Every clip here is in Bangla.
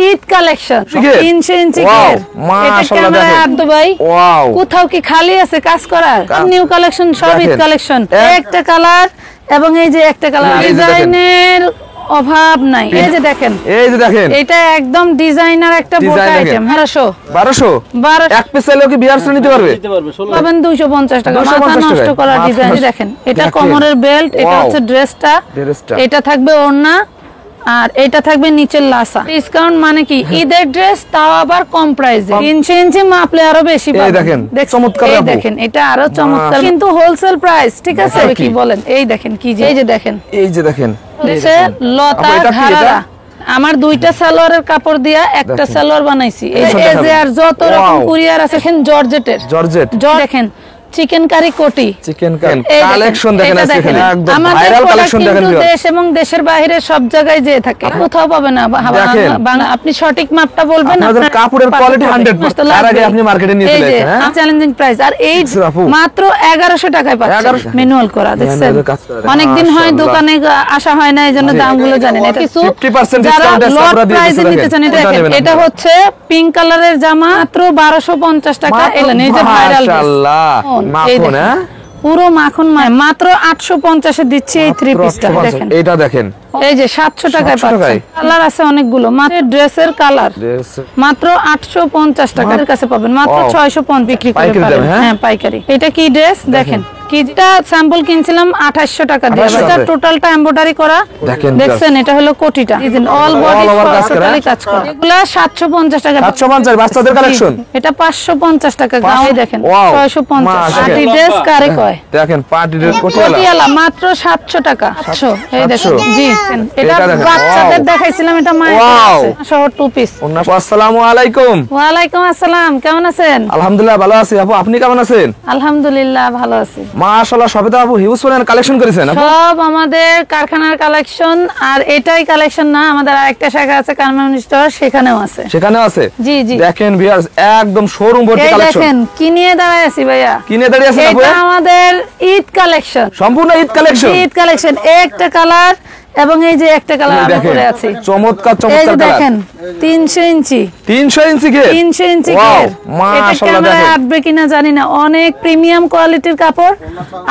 ঈদ কালেকশন 300 ইঞ্চি ঘের। এটা ক্যামেরা আনতো ভাই, কোথাও কি খালি আছে কাজ করার? নিউ কালেকশন, সব ঈদ কালেকশন। একটা কালার এবং এই যে একটা কালার, ডিজাইনের অভাব নাই। এই যে দেখেন, এটা একদম ডিজাইনার একটা বোট আইটেম। 1200 এক পিস এলো কি বিয়ার নিতে পারবে? পাবেন 250 টাকা। মাথা নষ্ট করা ডিজাইন। দেখেন, এটা কোমরের বেল্ট, এটা হচ্ছে ড্রেসটা, এটা থাকবে ওড়না, আর এটা থাকবে নিচের লাসা। ডিসকাউন্ট মানে কি ঈদের ড্রেস, তাও আবার কম প্রাইসে। 300 ইঞ্চি মাপলে আরো বেশি পাবেন। দেখেন এটা আরো চমৎকার, কিন্তু হোলসেল প্রাইস। ঠিক আছে, কি বলেন? এই দেখেন কি, এই যে দেখেন লতা ধারা। আমার দুইটা সালোয়ারের কাপড় দিয়া একটা সালোয়ার বানাইছি। এই যে আর যত রকম কুরিয়ার আছে, জর্জেটের দেখেন, চিকেন কারি কোটি, চিকেন কালেকশন দেখেন, একদম ভাইরাল কালেকশন দেখেন। দেশ এবং দেশের বাইরে সব জায়গায় যে থাকে, কোথাও পাবে না। আপনি সঠিক মাপটা বলবেন, আপনাদের কাপড়ের কোয়ালিটি 100%। তার আগে আপনি মার্কেটে নিয়ে চলে আসেন। হ্যাঁ, চ্যালেঞ্জিং প্রাইস। আর এই মাত্র 1100 টাকায় পাচ্ছেন, ম্যানুয়াল করা। দেখছেন, অনেক দিন হয় দোকানে আসা হয় না, এইজন্য দামগুলো জানেন। এটা কিছু 50% ডিসকাউন্ট আছে, আমরা প্রাইসে নিতে চান। এটা হচ্ছে পিঙ্ক কালারের জামা, মাত্র 1250 টাকা। এলেন, এই যে ভাইরাল, মাশাআল্লাহ, মাখন, পুরো মাখন, মাত্র 850 এ দিচ্ছি এই থ্রি পিসটা। দেখেন, এটা দেখেন, এই যে 700 টাকায় পাচ্ছেন। কালার আছে অনেকগুলো, মাত্র ড্রেসের কালার মাত্র 850 টাকার কাছে পাবেন। মাত্র 650 বিক্রি করে পারেন। হ্যাঁ, পাইকারি। এটা কি ড্রেস দেখেন, কিটা স্যাম্পল কিনছিলাম 2800 টাকা দিয়ে। এটা টোটালটা এমব্রয়ডারি করা। দেখছেন, এটা হলো কোটিটা, অল বডি টোটালি কাজ করা। এগুলা 750 টাকা। 750 বাচ্চাদের কালেকশন। এটা 550 টাকা। গায়ে দেখেন 650। পার্টি ড্রেস কারে কয়? দেখেন, পার্টি ড্রেস কোটিয়ালা মাত্র 700 টাকা। 800। এই দেখেন, জি এটা বাচ্চাদের দেখাইছিলাম, এটা মায়ের সহ টু পিস। আসসালামু আলাইকুম। ওয়া আলাইকুম আসসালাম। কেমন আছেন? আলহামদুলিল্লাহ ভালো আছি আপু, আপনি কেমন আছেন? আলহামদুলিল্লাহ ভালো আছি। মাশাআল্লাহ, সবে তো আপু হিউজ পরিমাণ কালেকশন করেছেন। সব আমাদের কারখানার কালেকশন। আর এটাই কালেকশন না, আমাদের আরেকটা শাখা আছে কারমানি স্টোর, সেখানেও আছে। জি জি, দেখেন ভিউয়ার্স, একদম শোরুম ভর্তি কালেকশন। দেখেন কি নিয়ে দাঁড়ায় আছি ভাইয়া, কি নিয়ে দাঁড়িয়ে আছেন আপু? এটা আমাদের ঈদ কালেকশন, সম্পূর্ণ ঈদ কালেকশন। ঈদ কালেকশন, একটা কালার এবং এই যে একটা কালার আমরা পরে আছি। চমৎকার চমৎকার কালার। দেখেন 300 ইঞ্চি, 300 ইঞ্চি ঘের, 300 ইঞ্চি ঘের। এটা ক্যামেরায় আসবে কিনা জানি না, অনেক প্রিমিয়াম কোয়ালিটির কাপড়।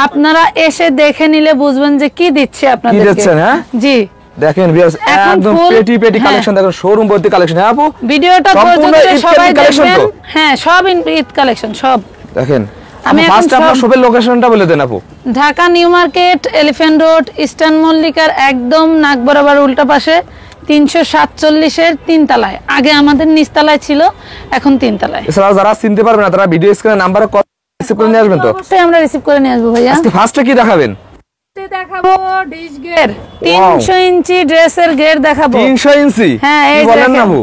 আপনারা এসে দেখে নিলে বুঝবেন যে কি দিচ্ছে আপনাদেরকে। কি দিচ্ছেন? হ্যাঁ জি, দেখেন ভিউয়ার্স, একদম পেটি কালেকশন। দেখেন শোরুম ভর্তি কালেকশন। হ্যাঁ আপু, ভিডিওটা পর্যন্ত সবাই দেখবেন। হ্যাঁ, সব ঈদ কালেকশন সব। দেখেন, আমি ফার্স্ট আপনার শপের লোকেশনটা বলে দেন আপু। Dhaka New Market, Elephant Road, Eastern মল্লিকার একদম নাক বরাবর উল্টা পাশে 347 এর 3 তলায়। আগে আমাদের নিচতলায় ছিল, এখন 3 তলায়। এছাড়াও যারা চিনতে পারবে না, তারা ভিডিও স্ক্রিনে নাম্বারে কল রিসিভ করে নিয়ে আসবেন। তো অবশ্যই আমরা রিসিভ করে নিয়ে আসবো ভাইয়া। আজকে ফার্স্টে কি দেখাবেন? দেখাবো ডিশ গের, 300 ইঞ্চি ড্রেসের গের দেখাবো। 300 ইঞ্চি? হ্যাঁ, এই বলেন না আপু,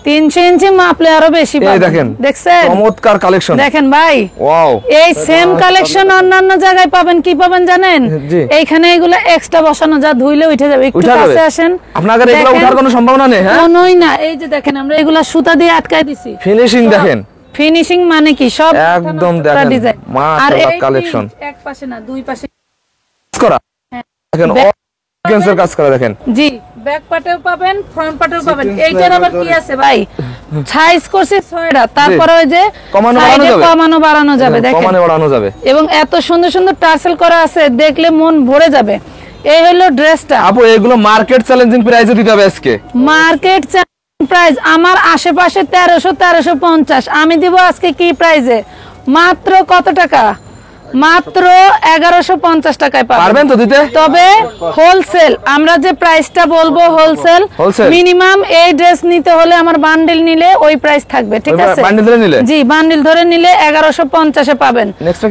300 ইঞ্চি মাপলে আরো বেশি পাবেন। দেখেন, দেখছেন চমৎকার কালেকশন। দেখেন ভাই, ওয়াও, এই সেম কালেকশন অন্যান্য জায়গায় পাবেন। কি পাবেন জানেন? এইখানে এগুলো এক্সট্রা বসানো, যা ধুইলে উঠে যাবে। একটু কাছে আসেন, আপনাদের এগুলো ওঠার কোনো সম্ভাবনা নেই। হ্যাঁ, কোনোই না। এই যে দেখেন, আমরা এগুলা সুতা দিয়ে আটকায় দিছি। ফিনিশিং দেখেন, ফিনিশিং মানে কি সব একদম দেখেন, মাশাআল্লাহ কালেকশন। এক পাশে না, দুই পাশে করা। দেখেন অর্গানজার কাজ করা। দেখেন, জি, ব্যাক পার্টেও পাবেন, ফ্রন্ট পার্টেও পাবেন। এইটার আবার কি আছে ভাই, সাইজ করছে 6টা, তারপরে ওই যে কমানো বাড়ানো যাবে। দেখেন, কমানো বাড়ানো যাবে। এবং এত সুন্দর সুন্দর টার্সেল করা আছে, দেখলে মন ভরে যাবে। এই হলো ড্রেসটা আপু। এগুলো মার্কেট চ্যালেঞ্জিং প্রাইসে দিতে হবে আজকে। মার্কেট চ্যালেঞ্জিং প্রাইস আমার আশেপাশে 1300-1350। আমি দিব আজকে কি প্রাইসে? মাত্র কত টাকা? মাত্র 1150 টাকায় পারবেন তো দিতে। তবে হোলসেল, আমরা যে প্রাইসটা বলবো হোলসেল, মিনিমাম এই ড্রেস নিতে হলে আমার বান্ডেল নিলে ওই প্রাইস থাকবে। ঠিক আছে, বান্ডেল ধরে নিলে, জি, বান্ডেল ধরে নিলে 1150 এ পাবেন।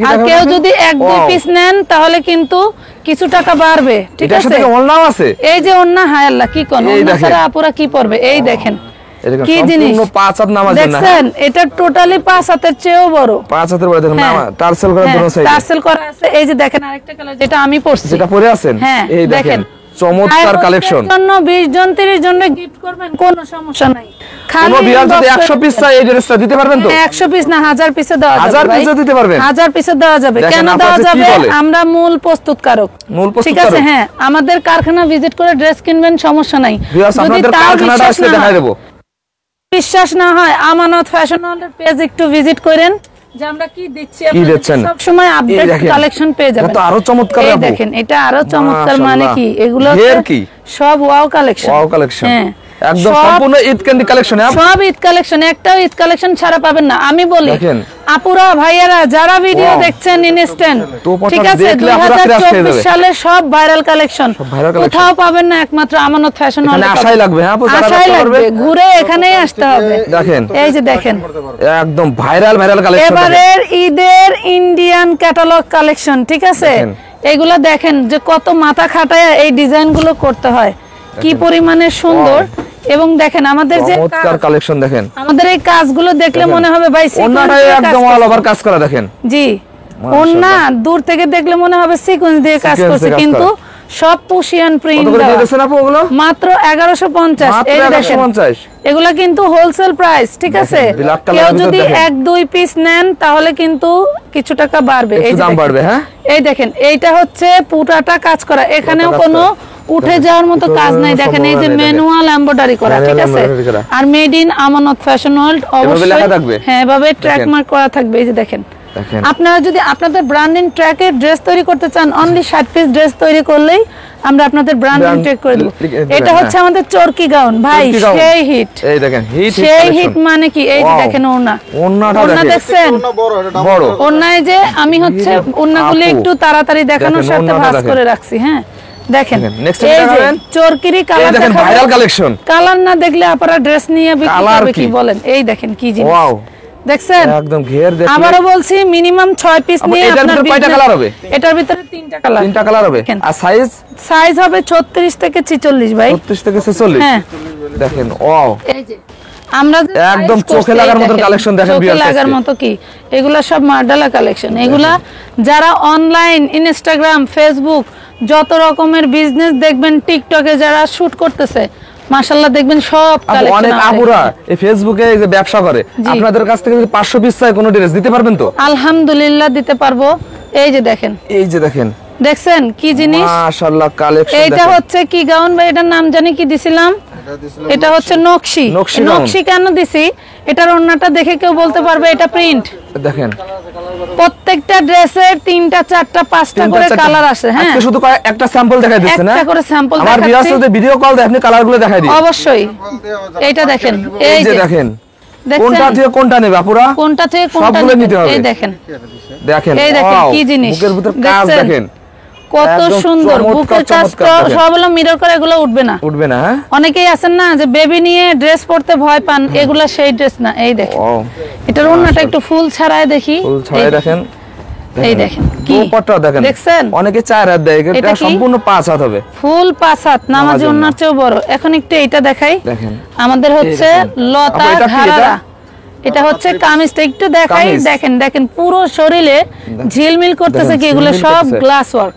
আর কেউ যদি 1-2 পিস নেন তাহলে কিন্তু কিছু টাকা বাড়বে। ঠিক আছে, ওন্নাও আছে। এই যে ওন্না, হায় আল্লাহ, কি কোন ওন্না ছাড়া আপুরা কি পরবে? এই দেখেন কি জিনিস, 5 হাত নামাজ না। দেখছেন, এটা টোটালি 5 হাতের চেয়েও বড়। 5 হাতের বড়। দেখেন টার্সেল করা, দুটো সাইডে টার্সেল করা আছে। এই যে দেখেন আরেকটা কালার, যেটা আমি পরছি, যেটা পরে আছেন। এই দেখেন, চমৎকার কালেকশন। 20 জন 30 জন গিফট করবেন, কোনো সমস্যা নাই। খালি বিয়ার যদি 100 পিস চাই, এই ড্রেসটা দিতে পারবেন তো? 100 পিস না, 1000 পিসে দেওয়া যাবে। 1000 পিসে দিতে পারবেন? 1000 পিসে দেওয়া যাবে। কেন দেওয়া যাবে? আমরা মূল প্রস্তুতকারক। ঠিক আছে, হ্যাঁ, আমাদের কারখানা ভিজিট করে ড্রেস কিনবেন, সমস্যা নাই। যদি আপনাদের কারখানাটা আসলে দেখাই দেব। বিশ্বাস না হয় আমানত ফ্যাশন ওয়ার্ল্ডের পেজ একটু ভিজিট করেন যে আমরা কি দিচ্ছি, সব সময় আপডেট কালেকশন পেয়ে যাবেন। এটা আরো চমৎকার, এই দেখেন এটা আরো চমৎকার, মানে কি এগুলো সব ওয়াও কালেকশন, ওয়াও কালেকশন, একদম সম্পূর্ণ ঈদ ক্যান্ডি কালেকশন, সব ঈদ কালেকশন, একটাও ঈদ কালেকশন ছাড়া পাবেন না। আমি বলি আপুরা ভাইয়ারা যারা ভিডিও দেখছেন ইনস্ট্যান্ট, ঠিক আছে, 2024 সালে সব ভাইরাল কালেকশন, কোথাও পাবেন না, একমাত্র আমানত ফ্যাশন ওয়ার্ল্ডে আশাই লাগবে। হ্যাঁ আপু, আশাই লাগবে, ঘুরে এখানেই আসতে হবে। দেখেন এই যে দেখেন একদম ভাইরাল কালেকশন, এবারের ঈদের ইন্ডিয়ান ক্যাটালগ কালেকশন, ঠিক আছে। এগুলা দেখেন যে কত মাথা খাটায় এই ডিজাইন গুলো করতে হয়, কি পরিমাণে সুন্দর। এবং দেখেন আমাদের যে কালেকশন, দেখেন আমাদের এই কাজগুলো দেখলে মনে হবে ভাই ওন্নাটাই একদম অল ওভার কাজ করা, দেখেন জি, ওন্না দূর থেকে দেখলে মনে হবে সিকোয়েন্স দিয়ে কাজ করছে, কিন্তু সব পুশিয়ান প্রিন্ট মাত্র 1150। এই দেখেন এগুলা কিন্তু হোলসেল প্রাইস, ঠিক আছে। কেউ যদি 1-2 পিস নেন তাহলে কিন্তু কিছু টাকা বাড়বে, এই দাম বাড়বে। হ্যাঁ এই দেখেন এইটা হচ্ছে পুরাটা কাজ করা, এখানেও কোনো উঠে যাওয়ার মতো কাজ নাই। দেখেন এই যে ম্যানুয়াল এমব্রয়ডারি করা, ঠিক আছে, আর মেড ইন আমানত ফ্যাশন ওয়ার্ল্ড, অবশ্যই হ্যাঁ এভাবে ট্র্যাক মার্ক করা থাকবে। এই যে দেখেন আপনারা যদি আপনাদের ব্র্যান্ডিং ট্র্যাকের ড্রেস তৈরি করতে চান, অনলি 60 পিস ড্রেস তৈরি করলেই আমরা আপনাদের ব্র্যান্ডিং ট্র্যাক করে দেব। এটা হচ্ছে আমাদের চরকি গাউন ভাই, সেই হিট, এই দেখেন হিট, সেই হিট মানে কি, এই যে দেখেন ওড়না দেখছেন বড় ওড়নায়, যে আমি হচ্ছে ওড়নাগুলো একটু তাড়াতাড়ি দেখানোর সাথে ভাঁজ করে রাখছি। হ্যাঁ দেখেন এই যে চরকিরি কালার, দেখেন ভাইরাল কালেকশন, কালার না দেখলে আপনারা ড্রেস নিয়ে বিক্রি করবে কি বলেন। এই দেখেন কি জিনিস, দেখছেন একদম ঘের দেখেন। আবারো বলছি মিনিমাম 6 পিস নিয়ে আপনার কয়টা কালার হবে? এটার ভিতরে 3টা কালার হবে। আর সাইজ হবে 36 থেকে 46 ভাই, 36 থেকে 46। হ্যাঁ দেখেন ওয়াও, এই যে আমরা একদম চোখে লাগার মতো কালেকশন দেখেন, চোখে লাগার মতো কি, এগুলা সব মার্ডালা কালেকশন। এগুলা যারা অনলাইন ইনস্টাগ্রাম ফেসবুক যত রকমের বিজনেস দেখবেন, টিকটকে যারা শুট করতেছে, মাশাআল্লাহ দেখবেন সব কালেকশন। অনেক আপুরা এই ফেসবুকে এই যে ব্যবসা করে, আপনাদের কাছ থেকে যদি 500 পিস চাই কোন ড্রেস দিতে পারবেন তো? আলহামদুলিল্লাহ দিতে পারবো। এই যে দেখেন, এই যে দেখেন, দেখছেন কি জিনিস, মাশাআল্লাহ কালেকশন। এটা হচ্ছে কি গাউন ভাই, এটার নাম জানি কি দিছিলাম, এটা হচ্ছে নকশি। নকশি কেন দিছি, এটার ওন্নাটা দেখে কেউ বলতে পারবে এটা প্রিন্ট। দেখেন প্রত্যেকটা ড্রেসের 3টা 4টা 5টা করে কালার আছে। হ্যাঁ আজকে শুধু একটা স্যাম্পল দেখাই দিচ্ছি না, একটা করে স্যাম্পল দেখাচ্ছি। আমার ভিউয়ার্স যদি ভিডিও কল দেয় আপনি কালারগুলো দেখাই দিন অবশ্যই। এইটা দেখেন, এই যে দেখেন কোনটা থেকে কোনটা নেবে আপুরা, কোনটা থেকে কোনটা নিতে হবে। এই দেখেন দেখেন, এই দেখেন কি জিনিস, বুকের ভিতর কাজ দেখেন কত সুন্দর, বুকের কাজটা সব হলো মিরর করে, এগুলো উঠবে না, উঠবে না। হ্যাঁ অনেকেই আছেন না যে বেবি নিয়ে ড্রেস পরতে ভয় পান, এগুলা সেই ড্রেস না। এই দেখেন এটার ওন্নাটা একটু ফুল ছাড়ায় দেখি, ফুল ছাড়ায় দেখেন, এই দেখেন কি দুপাট্টা দেখেন, দেখছেন অনেকে 4 হাত দেয়, এটা সম্পূর্ণ 5 হাত হবে, ফুল 5 হাত, নামাজি ওন্নার চেয়েও বড়। এখন একটু এইটা দেখাই, দেখেন আমাদের হচ্ছে লতা ঘাড়া, এটা হচ্ছে কামিজটা একটু দেখাই। দেখেন দেখেন পুরো শরীরে ঝিলমিল করতেছে কি, এগুলো সব গ্লাস ওয়ার্ক,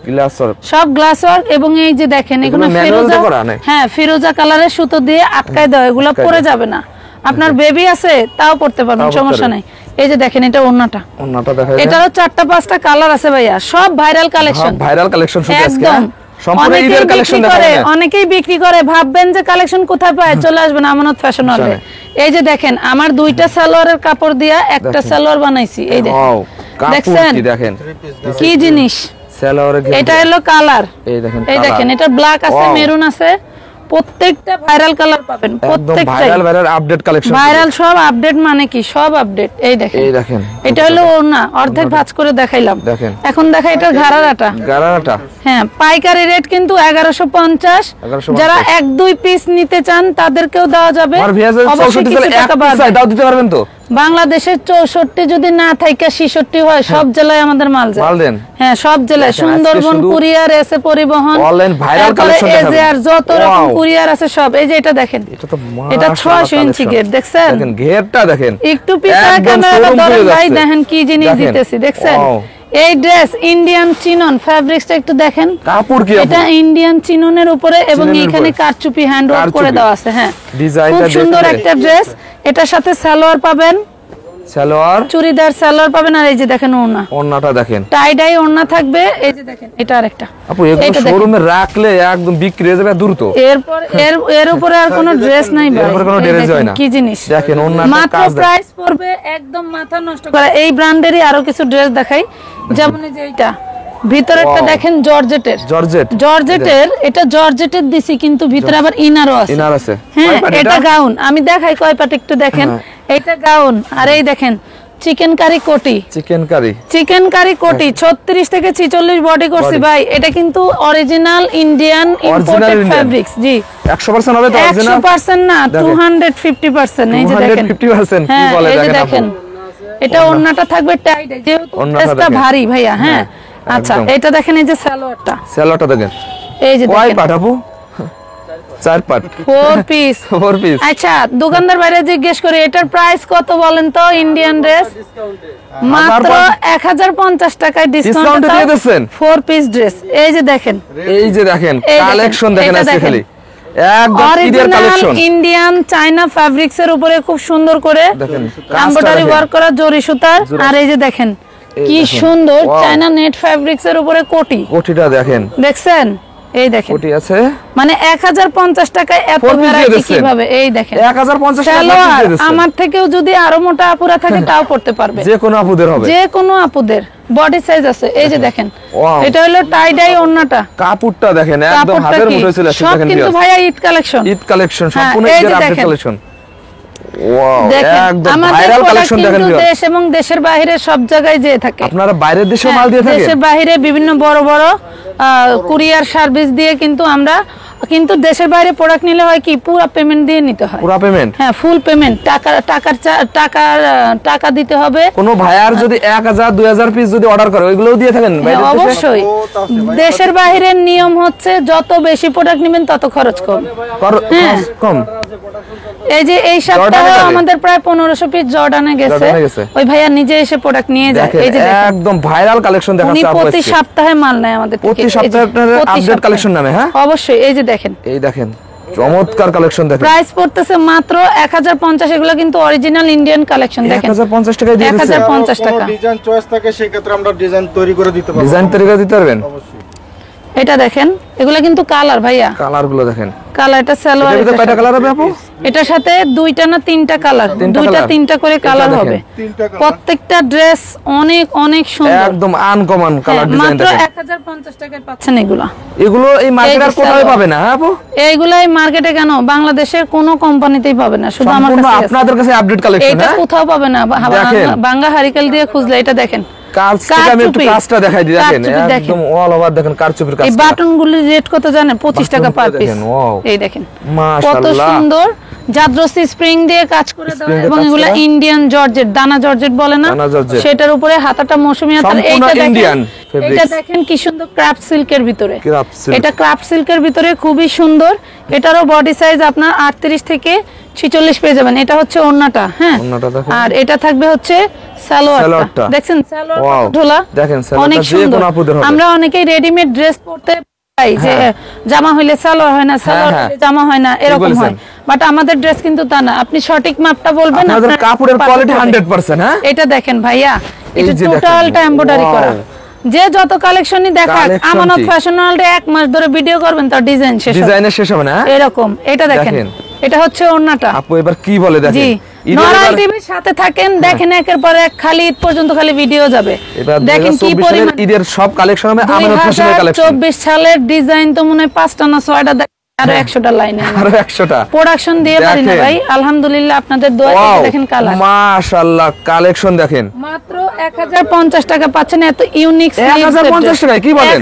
সব গ্লাস ওয়ার্ক। এবং এই যে দেখেন এগুলো ফিরোজা, হ্যাঁ ফিরোজা কালারের সুতো দিয়ে আটকায় দেওয়া, এগুলো পরে যাবে না। আপনার বেবি আছে তাও পড়তে পারবেন, সমস্যা নাই। এই যে দেখেন এটা ওন্নাটা, এটারও 4টা 5টা কালার আছে ভাইয়া, সব ভাইরাল কালেকশন, ভাইরাল কালেকশন শুধু আজকে অনেকেই বিক্রি করে, ভাববেন যে কালেকশন কোথায় পায়, চলে আসবেন আমানত ফ্যাশন ওয়ার্ল্ডে। এই যে দেখেন আমার 2টা সালোয়ারের কাপড় দিয়া একটা সালোয়ার বানাইছি, এই দেখেন দেখেন কি জিনিস, এটা হলো কালার। এই দেখেন এটা ব্ল্যাক আছে, মেরুন আছে, প্রত্যেকটা ভাইরাল কালার পাবেন, প্রত্যেকটা ভাইরাল আপডেট কালেকশন, ভাইরাল সব আপডেট মানে কি সব আপডেট। এই দেখেন এটা হলো ওড়না, অর্ধেক ভাঁজ করে দেখাইলাম। এখন দেখা এটা ঘাড়াটা, হ্যাঁ পাইকারি রেট কিন্তু 1150। যারা 1-2 পিস নিতে চান তাদেরকেও দেওয়া যাবে, অবশ্যই কিছু টাকা দাও দিতে পারবেন তো। বাংলাদেশের 64 যদি না থাকে 66 হয়, সব জেলায় আমাদের মাল যায়। হ্যাঁ সব জেলায়, সুন্দরবন কুরিয়ার, এসে পরিবহন, অনলাইন ভাইরাল কালেকশন দেখাবো, আর যত রকম কুরিয়ার আছে সব। এই যে এটা দেখেন, এটা 600 ইঞ্চি গেট, দেখছেন দেখেন ঘেরটা দেখেন, একটু পিছনে ক্যামেরাটা ধরেন ভাই, দেখেন কি জিনিস দিতেছি, দেখছেন এই ড্রেস ইন্ডিয়ান চিনন ফেব্রিক্সটা একটু দেখেন, কাপড় কি এটা ইন্ডিয়ান চিননের উপরে, এবং এখানে কারচুপি হ্যান্ড ওয়ার্ক করে দেওয়া আছে। হ্যাঁ খুব সুন্দর একটা ড্রেস। এটার সাথে সালোয়ার পাবেন, সালোয়ার, চুড়িদার সালোয়ার পাবেন। আর এই যে দেখেন ওড়না, ওড়নাটা দেখেন টাই ডাই ওড়না থাকবে। এই যে দেখেন এটা আরেকটা আপু, এগুলো শোরুমে রাখলে একদম বিক্রি হয়ে যাবে দ্রুত। এরপর এর উপরে আর কোনো ড্রেস নাই ভাই, এরপর কোনো ড্রেস হয় না। কি জিনিস দেখেন ওড়নাটা মাত্র প্রাইস পড়বে একদম মাথা নষ্ট করা। এই ব্র্যান্ডেরই আরো কিছু ড্রেস দেখাই, যেমন এই যে এইটা ভিতরেরটা দেখেন জর্জেটের, জর্জেটের এটা জর্জেটের দিছি, কিন্তু ভিতরে আবার ইনারও আছে। ইনার আছে, হ্যাঁ এটা গাউন, আমি দেখাই কয় পাট একটু দেখেন। এটা গাউন, আর এই দেখেন চিকেন কারি কোটি, চিকেন কারি কোটি 36 থেকে 46 বডি করছি ভাই। এটা কিন্তু অরিজিনাল ইন্ডিয়ান ইম্পোর্টেড ফেব্রিক্স। জি 100% হবে তো? অরিজিনাল 100% না, 250%। এই যে দেখেন 250% কি বলে দেখেন। এটা ওন্নাটা থাকবে টাইট, যেহেতু ড্রেসটা ভারী ভাইয়া। হ্যাঁ আচ্ছা, এটা দেখেন এই যে সালোয়ারটা দেখেন। এই যে কয় পাট আপু? 4 পাট, 4 পিস। আচ্ছা, দোকানদার বাইরে জিজ্ঞেস করি এটার প্রাইস কত বলেন তো? ইন্ডিয়ান ড্রেস মাত্র 1050 টাকায় ডিসকাউন্ট দিয়ে দিচ্ছেন 4 পিস ড্রেস। এই যে দেখেন কালেকশন দেখেন আজকে খালি একদম ঈদের কালেকশন। ইন্ডিয়ান চায়না ফেব্রিক্স এর উপরে খুব সুন্দর করে এমব্রয়ডারি ওয়ার্ক করা জরি সুতার। আর এই যে দেখেন কি সুন্দর চায়না নেট ফেব্রিক্স এর উপরে কোটিটা দেখেন, দেখছেন? এই দেখেন কোটি আছে, মানে 1050 টাকায় এত ভ্যারাইটি কিভাবে। এই দেখেন 1050 টাকা। আমার থেকেও যদি আরো মোটা আপুরা থাকে তাও পড়তে পারবে, যে কোনো আপুদের হবে, যে কোনো আপুদের বডি সাইজ আছে। এই যে দেখেন এটা হলো টাই ডাই ওন্নাটা, কাপড়টা দেখেন একদম হাতের মুঠোয় চলে আসছে। দেখেন কিন্তু ভাইয়া ঈদ কালেকশন সম্পূর্ণ ঈদের আপডেট কালেকশন। ওয়াও, একদম ভাইরাল কালেকশন দেখেন। দেশ এবং দেশের বাইরে সব জায়গায় যেয়ে থাকে। আপনারা বাইরের দেশেও মাল দিয়ে থাকেন? দেশের বাইরে বিভিন্ন বড় বড় কুরিয়ার সার্ভিস দিয়ে, কিন্তু আমরা কিন্তু দেশের বাইরে প্রোডাক্ট নিলে হয় কি পুরো পেমেন্ট দিয়ে নিতে হয়। পুরো পেমেন্ট? হ্যাঁ, ফুল পেমেন্ট। টাকা দিতে হবে। কোন ভাইয়ার যদি 1000 2000 পিস যদি অর্ডার করে ওইগুলোও দিয়ে থাকেন? অবশ্যই। দেশের বাইরের নিয়ম হচ্ছে যত বেশি প্রোডাক্ট নেবেন তত খরচ কম। এই যে এই সপ্তাহে আমাদের প্রায় 1500 পিস জর্ডানে গেছে, ওই ভাইয়া নিজে এসে প্রোডাক্ট নিয়ে যায়। এই যে একদম ভাইরাল কালেকশন দেখাচ্ছে আপু। প্রতি সপ্তাহে মাল নেয় আমাদের থেকে। প্রতি সপ্তাহে আপনাদের আপডেট কালেকশন নামে? হ্যাঁ অবশ্যই। এই যে দেখেন, চমৎকার কালেকশন দেখেন। প্রাইস পড়তেছে মাত্র 1050। এগুলো কিন্তু অরিজিনাল ইন্ডিয়ান কালেকশন। দেখেন 1050 টাকায় দিয়ে দিচ্ছি। 1050 টাকা। ডিজাইন চয়েস থাকে, সেই ক্ষেত্রে আমরা ডিজাইন তৈরি করে দিতে পারবো। ডিজাইন তৈরি করে দিতে পারবেন অবশ্যই। এটা দেখেন, এগুলা কিন্তু কালার ভাইয়া, কালারগুলো দেখেন। কালার এটা সালোয়ার, এটা কয়টা কালার হবে আপু? এটার সাথে 2টা না 3টা কালার, 2টা 3টা করে কালার হবে। প্রত্যেকটা ড্রেস অনেক অনেক সুন্দর, একদম আনকমন কালার ডিজাইন দেখেন। মাত্র 1050 টাকায় পাচ্ছেন এগুলো। এগুলো এই মার্কেটে আর কোথাও পাবে না আপু? এইগুলো এই মার্কেটে কেন, বাংলাদেশের কোনো কোম্পানিতেই পাবে না, শুধু আমার কাছে আছে। আপনাদের কাছে আপডেট কালেকশন, এটা কোথাও পাবে না। বাংলা হারিকেল দিয়ে খুঁজলে এটা দেখেন। আমি একটু কাজটা দেখাই দিই, দেখেন একদম অল ওভার দেখেন কারচুপির কাজ। এই বাটনগুলোর রেট কত জানেন? 25 টাকা পার পিস। এই দেখেন মাশাআল্লাহ, কত সুন্দর জাদ্রসি স্প্রিং দিয়ে কাজ করে দেওয়া, এবং এগুলো ইন্ডিয়ান জর্জেট, দানা জর্জেট বলে না, সেটার উপরে হাতাটা মৌসুমী হাতার। এইটা দেখেন, এটা দেখেন কি সুন্দর ক্রাফট সিল্কের ভিতরে। এটা ক্রাফট সিল্কের ভিতরে খুবই সুন্দর। এটারও বডি সাইজ আপনার 38 থেকে 46 পেয়ে যাবেন। এটা হচ্ছে ওন্নাটা। হ্যাঁ, আর এটা থাকবে হচ্ছে সালোয়ারটা। দেখছেন সালোয়ার ঢোলা, অনেক সুন্দর। আমরা অনেকেই রেডিমেড ড্রেস পরতে পাই, যে জামা হইলে সালোয়ার হয় না, সালোয়ার হইলে জামা হয় না, এরকম হয়। বাট আমাদের ড্রেস কিন্তু তা না। আপনি সঠিক মাপটা বলবেন, আপনাদের কাপড়ের কোয়ালিটি 100%। হ্যাঁ, এটা দেখেন ভাইয়া, এটা টোটালটা এমব্রয়ডারি করা। যে যত কালেকশনই দেখাক, আমানত ফ্যাশন ওয়ার্ল্ডে 1 মাস ধরে ভিডিও করবেন তার ডিজাইন শেষ হবে না। এরকম এটা দেখেন, এটা হচ্ছে ওন্নাটা। আপু এবার কি বলে দেখেন। জি, নরাল টিভির সাথে থাকেন, দেখেন একের পর এক খালি ঈদ পর্যন্ত খালি ভিডিও যাবে। দেখেন কি পরিমাণ ঈদের সব কালেকশন হবে আমানত ফ্যাশনের কালেকশন। 24 সালের ডিজাইন তো মনে হয় 5টা না 6টা, আরো 100টা লাইনে, আরো 100টা প্রোডাকশন দিয়ে পারি না ভাই। আলহামদুলিল্লাহ আপনাদের দোয়াতে দেখেন কালার, মাশাআল্লাহ কালেকশন দেখেন। মাত্র 1050 টাকা পাচ্ছেন এত ইউনিক স্লিভস। 1050 টাকা কি বলেন?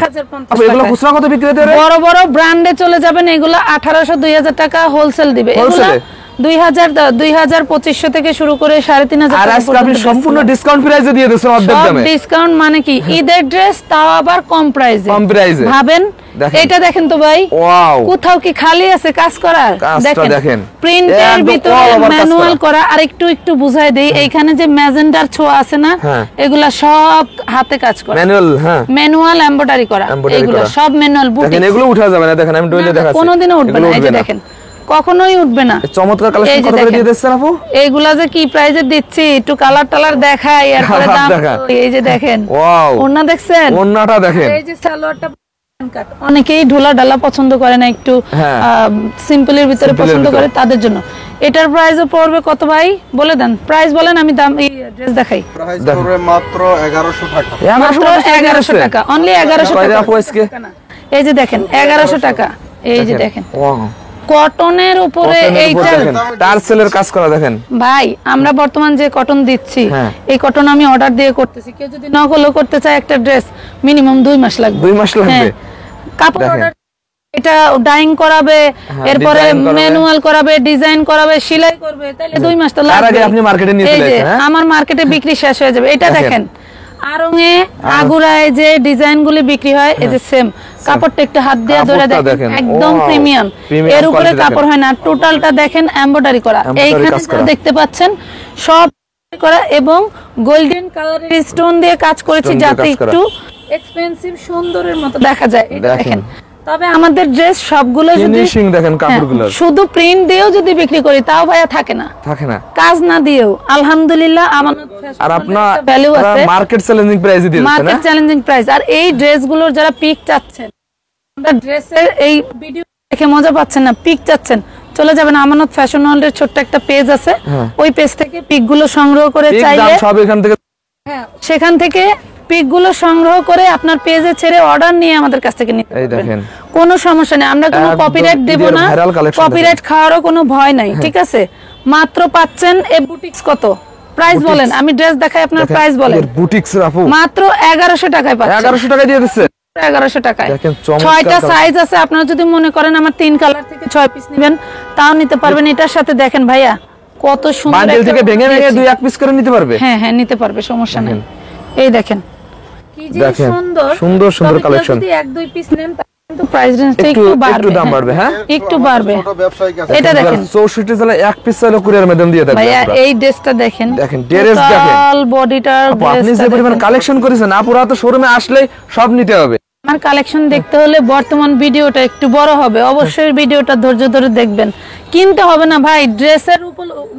আপনি এগুলো খুচরা কত বিক্রি করতে পারেন? বড় বড় ব্র্যান্ডে চলে যাবেন, এগুলো 1800 2000 টাকা হোলসেল দিবে। এগুলো 2500 থেকে শুরু করে 3500 টাকা। আর আজকে আপনি সম্পূর্ণ ডিসকাউন্ট প্রাইসে দিয়ে দিচ্ছেন, অর্ধেক দামে। ডিসকাউন্ট মানে কি? ঈদের ড্রেস, তাও আবার কম প্রাইসে। ভাবেন এটা দেখেন তো ভাই, ওয়াও, কোথাও কি খালি আছে কাজ করার? দেখেন প্রিন্টের ভিতরে ম্যানুয়াল করা। আর একটু বুঝাই দেই, এইখানে যে ম্যাজেন্ডার ছোঁয়া আছে না, এগুলা সব হাতে কাজ করা, ম্যানুয়াল এমব্রয়ডারি করা। এগুলো সব ম্যানুয়াল বুটিক। দেখেন এগুলো উঠা যাবে না, দেখেন আমি ডইলে দেখাচ্ছি, কোনোদিনও উঠবে না। এই যে দেখেন কখনোই উঠবে না। চমৎকার কালেকশন কত করে দিয়ে দিচ্ছেন আপু? এইগুলা যে কি প্রাইজে দিচ্ছি একটু কালার টালার দেখাই, এরপরে দাম। এই যে দেখেন, ওয়াও, ওন্না দেখছেন, ওন্নাটা দেখেন। এই যে সালোয়ারটা অনেকেই ঢোলা ঢালা পছন্দ করে না, একটু সিম্পলের ভিতরে পছন্দ করে, তাদের জন্য এটার প্রাইস পড়বে কত ভাই বলে দেন, প্রাইস বলেন, আমি দাম এই ড্রেস দেখাই। প্রাইস পড়বে মাত্র 1100 টাকা। মাত্র 1100 টাকা, অনলি 1100 টাকা। এই যে দেখেন 1100 টাকা। এই যে দেখেন কটনের উপরে এইটা টার্সেলের কাজ করা দেখেন ভাই। আমরা বর্তমান যে কটন দিচ্ছি, এই কটন আমি অর্ডার দিয়ে করতেছি। কেউ যদি নকলও করতে চায় একটা ড্রেস মিনিমাম 2 মাস লাগবে। 2 মাস লাগবে। কাপড় অর্ডার, এটা ডাইং করাবে, এরপরে ম্যানুয়াল করাবে, ডিজাইন করাবে, সেলাই করবে, তাহলে 2 মাস তো লাগবে। তার আগে আপনি মার্কেটে নিয়ে চলে আসেন। আমার মার্কেটে বিক্রি শেষ হয়ে যাবে। এটা দেখেন আরঙে আগুরায় যে ডিজাইনগুলি বিক্রি হয়, এই যে সেম কাপড়টা একটু হাত দিয়ে ধরে দেখেন, একদম প্রিমিয়াম। এর উপরে কাপড় হয় না, টোটালটা দেখেন এমব্রয়ডারি করা। এইখানে দেখতে পাচ্ছেন সব করা এবং গোল্ডেন কালারের স্টোন দিয়ে কাজ করেছি, যাতে একটু এক্সপেন্সিভ সুন্দরের মতো দেখা যায়। এটা দেখেন। তবে আমাদের ড্রেস সবগুলো ফিনিশিং দেখেন, কাপড়গুলো শুধু প্রিন্ট দিয়েও যদি বিক্রি করি তাও ভাইয়া থাকে না কাজ না দিয়েও আলহামদুলিল্লাহ আমানত ফ্যাশন। আর আপনার ভ্যালু আছে, মার্কেট চ্যালেঞ্জিং প্রাইসে দিচ্ছেন, মার্কেট চ্যালেঞ্জিং প্রাইস। আর এই ড্রেসগুলোর যারা পিক চাচ্ছেন, আমরা ড্রেসের এই ভিডিও দেখে মজা পাচ্ছেন না, পিক চাচ্ছেন, চলে যাবেন আমানত ফ্যাশন ওয়ার্ল্ডের ছোট্ট একটা পেজ আছে, ওই পেজ থেকে পিকগুলো সংগ্রহ করে চাইলে সব এখান থেকে, সেখান থেকে পিকগুলো সংগ্রহ করে আপনার পেজে ছেড়ে অর্ডার নিয়ে আমাদের কাছ থেকে নিতে পারবেন। কোনো সমস্যা নেই, আমরা কোনো কপিরাইট দেব না, কপিরাইট খাওয়ারও কোনো ভয় নাই। ঠিক আছে, মাত্র পাচ্ছেন এই বুটিক্স। কত প্রাইস বলেন, আমি ড্রেস দেখাই, আপনার প্রাইস বলেন। বুটিক্স আপু মাত্র 1100 টাকায় পাচ্ছেন। 1100 টাকা দিয়ে দিচ্ছে, 1100 টাকায়। 6টা সাইজ আছে, আপনারা যদি মনে করেন আমার 3 কালার থেকে 6 পিস নেবেন তাও নিতে পারবেন। এটার সাথে দেখেন ভাইয়া কত সুন্দর, বান্ডেল থেকে ভেঙে ভেঙে 2-1 পিস করে নিতে পারবে। হ্যাঁ হ্যাঁ নিতে পারবে, সমস্যা নেই। এই দেখেন কি যে সুন্দর সুন্দর সুন্দর কালেকশন। যদি 1-2 পিস নেন কিন্তু প্রাইস রেঞ্জটা একটু বাড়বে, একটু দাম বাড়বে। হ্যাঁ একটু বাড়বে। ছোট ব্যবসায়িক আছে, এটা দেখেন 64 জেলা 1 পিস চাইলে কুরিয়ার মাধ্যমে দিয়ে দেবে ভাইয়া। এই ড্রেসটা দেখেন, দেখেন ড্রেস দেখেন, অল বডিটার ড্রেস। আপনি যে পরিমাণ কালেকশন করেছেন আপুরা তো শোরুমে আসলে সব নিতে হবে। আমার কালেকশন দেখতে হলে বর্তমান ভিডিওটা একটু বড় হবে, অবশ্যই ভিডিওটা ধৈর্য ধরে দেখবেন। কিনতে হবে না ভাই, ড্রেসের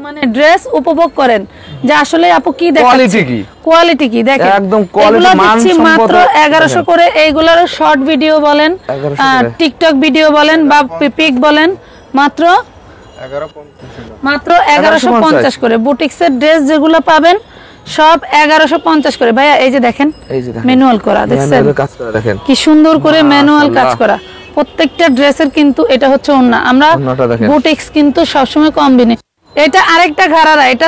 মানে ড্রেস উপভোগ করেন যে আসলে আপু কি দেখাচ্ছে, কোয়ালিটি কি দেখেন, একদম কোয়ালিটি মান সম্পন্ন। মাত্র 1100 করে। এইগুলার শর্ট ভিডিও বলেন, টিকটক ভিডিও বলেন বা পিক বলেন, মাত্র 1150 করে। বুটিক্সের ড্রেস যেগুলো পাবেন সব 1150 করে ভাইয়া। এই যে দেখেন ম্যানুয়াল করা, দেখছেন কি সুন্দর করে ম্যানুয়াল কাজ করা প্রত্যেকটা ড্রেসের। কিন্তু এটা হচ্ছে ওন্না, আমরা বুটিক্স কিন্তু সবসময় কম্বিনেশন। এটা আরেকটা ঘাড়ারা, এটা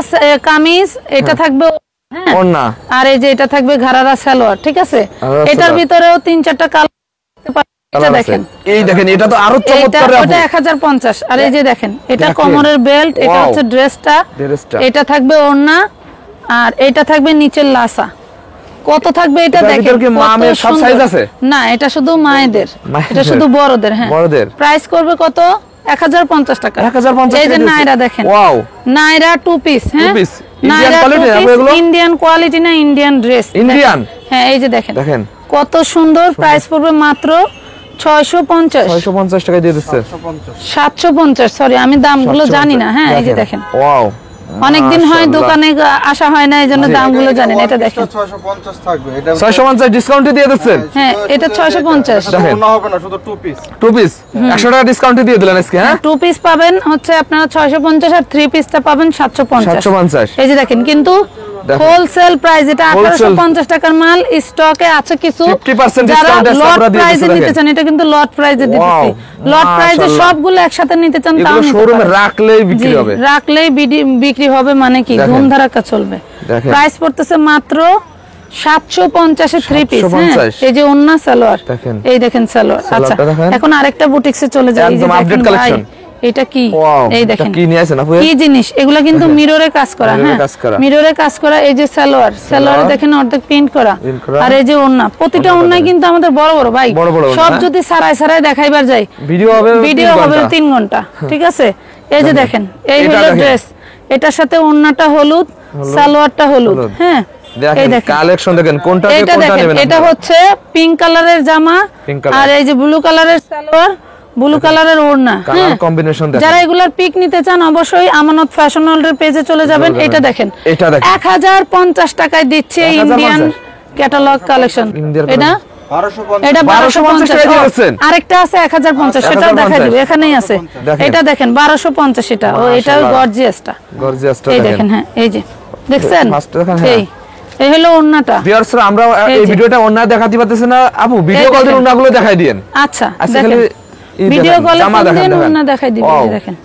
কামিজ, এটা থাকবে ওন্না, আর এই যে এটা থাকবে ঘাড়ারা সালোয়ার। ঠিক আছে, এটার ভিতরেও 3-4টা কালার এটা দেখেন। এই দেখেন এটা তো আরো চমৎকার। এটা 1050। আর এই যে দেখেন এটা কোমরের বেল্ট, এটা হচ্ছে ড্রেসটা, এটা থাকবে ওন্না, আর এটা থাকবে নিচের লাসা। কত থাকবে এটা দেখেন। মায়ের সব সাইজ আছে না, এটা শুধু মায়েদের, এটা শুধু বড়দের। হ্যাঁ, প্রাইস করবে কত? 1050 টাকা। এই যে নাইরা দেখেন, ওয়াও, নাইরা 2 পিস। হ্যাঁ, ইন্ডিয়ান কোয়ালিটি না, ইন্ডিয়ান ড্রেস, ইন্ডিয়ান। হ্যাঁ, এই যে দেখেন কত সুন্দর। প্রাইস পড়বে মাত্র 650 টাকা দিয়ে দিচ্ছে। 750, সরি আমি দামগুলো জানি না। হ্যাঁ, এই যে দেখেন, ওয়াও, অনেকদিন হয় দোকানে আসা হয় না, এইজন্য দামগুলো জানেন। এটা দেখেন 650 থাকবে, এটা 650 ডিসকাউন্টে দিয়ে দিচ্ছেন। হ্যাঁ, এটা 650 দেখেন, না হবে না, শুধু 2 পিস 100 টাকা ডিসকাউন্টে দিয়ে দিলেন আজকে। হ্যাঁ, 2 পিস পাবেন হচ্ছে আপনারা 650, আর 3 পিসটা পাবেন 750। এই যে দেখেন, কিন্তু হোলসেল প্রাইস, এটা 1850 টাকার মাল স্টকে আছে কিছু। 50% ডিসকাউন্ট আছে, লট প্রাইসে নিতে চান, এটা কিন্তু লট প্রাইসে দিতেছি। লট প্রাইসে সবগুলো একসাথে নিতে চান তাও শোরুমে রাখলেই বিক্রি হবে, রাখলেই বিক্রি হবে, মানে কি ধুমধারাক্কা চলবে। প্রাইস পড়তেছে মাত্র 750 এ 3 পিস। এই যে ওন্না সালোয়ার, এই দেখেন সালোয়ার। আচ্ছা, এখন আরেকটা বুটিক্সে চলে যাই। একদম আপডেট কালেকশন। এটা কি, এই দেখেন কি নিয়ে আসেন আপু, কি জিনিস এগুলা, কিন্তু মিররে কাজ করা। হ্যাঁ, মিররে কাজ করা। এই যে সালোয়ার, সালোয়ারে দেখেন অর্ধেক প্রিন্ট করা। আর এই যে ওন্না, প্রতিটা ওন্নায় কিন্তু আমাদের বড় বড় ভাই, সব যদি সারাই সারাই দেখাইবার যাই ভিডিও হবে 3 ঘন্টা। ঠিক আছে, এই যে দেখেন, এই হলো ড্রেস, এটার সাথে ওন্নাটা হলুদ, সালোয়ারটা হলুদ। হ্যাঁ, এই দেখেন কালেকশন দেখেন, কোনটা থেকে কোনটা নেবেন। এটা হচ্ছে পিঙ্ক কালারের জামা, আর এই যে ব্লু কালারের সালোয়ার, ব্লু কালারের ওড়না, কালার কম্বিনেশন দেখেন। যারা এগুলার পিক নিতে চান অবশ্যই আমানত ফ্যাশন ওয়ার্ল্ডের পেজে চলে যাবেন। এটা দেখেন, এটা দেখেন 1050 টাকায় দিচ্ছে ইন্ডিয়ান ক্যাটালগ কালেকশন। এটা 1250 টাকা দিয়েছেন। আরেকটা আছে 1050, সেটাও দেখাই দিব, এখানেই আছে। এটা দেখেন 1250, এটা ও এটা গর্জিয়াসটা, এই দেখেন। হ্যাঁ এই যে দেখছেন, এই হলো ওন্নাটা। ভিউয়ার্সরা আমরা এই ভিডিওটা ওন্না দেখাতে পারতেছি না আপু, ভিডিও কলে ওন্নাগুলো দেখাই দিয়েন। আচ্ছা দেখেন, ভিডিও কলে ওন্না দেখাই দিবেন। এই দেখেন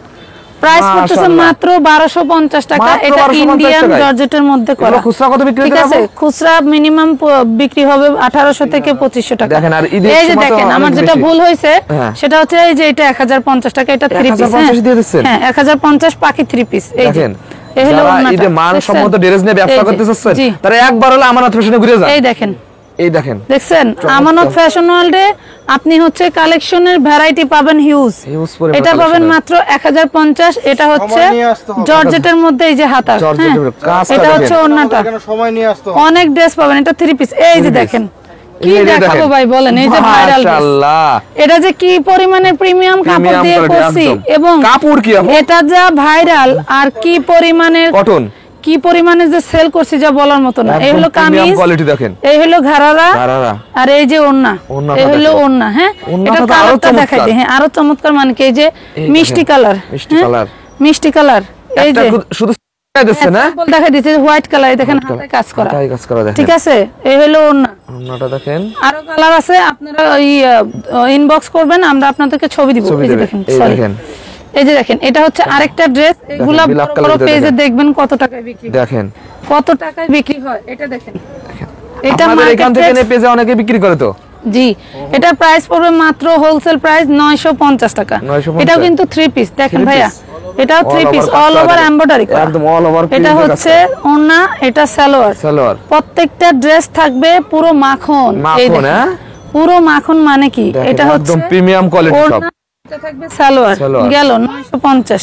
প্রাইস পড়তেছে মাত্র 1250 টাকা। এটা ইন্ডিয়ান জর্জেটের মধ্যে করা। খুচরা কত বিক্রি ঠিক আছে, খুচরা মিনিমাম বিক্রি হবে 1800 থেকে 2500 টাকা। দেখেন আর এই যে দেখেন, আমার যেটা ভুল হয়েছে সেটা হচ্ছে এই যে এটা 1050 টাকা, এটা 3 পিস। হ্যাঁ 1050 পাখি 3 পিস। এই দেখেন, এই হলো ওন্নাটা। এই মানসম্মত ড্রেস নিয়ে ব্যবসা করতে চাচ্ছেন, তারা একবার হলো আমানত ফ্যাশনে ঘুরে যান। এই দেখেন, এই দেখেন, দেখছেন আমানত ফ্যাশন ওয়ার্ল্ডে আপনি হচ্ছে কালেকশনের ভ্যারাইটি পাবেন হিউজ। এটা পাবেন মাত্র 1050। এটা হচ্ছে জর্জেটের মধ্যে এই যে হাতা, এটা হচ্ছে ওন্নাটা। অনেক ড্রেস পাবেন, এটা 3 পিস। এই যে দেখেন, কি দেখাবো ভাই বলেন, এই যে ভাইরাল মাশাআল্লাহ, এটা যে কি পরিমাণে প্রিমিয়াম কাপড় দিয়ে করছি, এবং কাপড় কি আপু, এটা যা ভাইরাল আর কি পরিমাণে কটন, কি পরিমাণে যে সেল করছি যা বলার মতো না। এই হলো কামিজ, কোয়ালিটি দেখেন, এই হলো ঘারারা, আর এই যে ওন্না, এই হলো ওন্না। হ্যাঁ এটা কালারটা দেখাই দিই। হ্যাঁ আরো চমৎকার, মানে কি এই যে মিষ্টি কালার, মিষ্টি কালার, এই যে শুধু দেখাই না, দেখাই দিতে হোয়াইট কালার, দেখেন হাতে কাজ করা, ঠিক আছে। এই হলো ওন্নাটা দেখেন, আরো কালার আছে, আপনারা ওই ইনবক্স করবেন, আমরা আপনাদেরকে ছবি দিব। এই যে দেখেন, এই যে দেখেন, এটা হচ্ছে আরেকটা ড্রেস। এগুলা বড় পেজে দেখবেন কত টাকায় বিক্রি, দেখেন কত টাকায় বিক্রি হয়। এটা দেখেন, এটা আমাদের এখান থেকে নে পেজে অনেকে বিক্রি করে তো। জি, এটা প্রাইস পড়বে মাত্র হোলসেল প্রাইস 950 টাকা। এটাও কিন্তু 3 পিস। দেখেন ভাইয়া, এটাও 3 পিস, অল ওভার এমব্রয়ডারি করা, একদম অল ওভার। এটা হচ্ছে ওন্না, এটা সালোয়ার। প্রত্যেকটা ড্রেস থাকবে পুরো মাখন। এই দেখেন পুরো মাখন, মানে কি এটা হচ্ছে একদম প্রিমিয়াম কোয়ালিটি সব। এটা থাকবে সালোয়ার, গেল 950।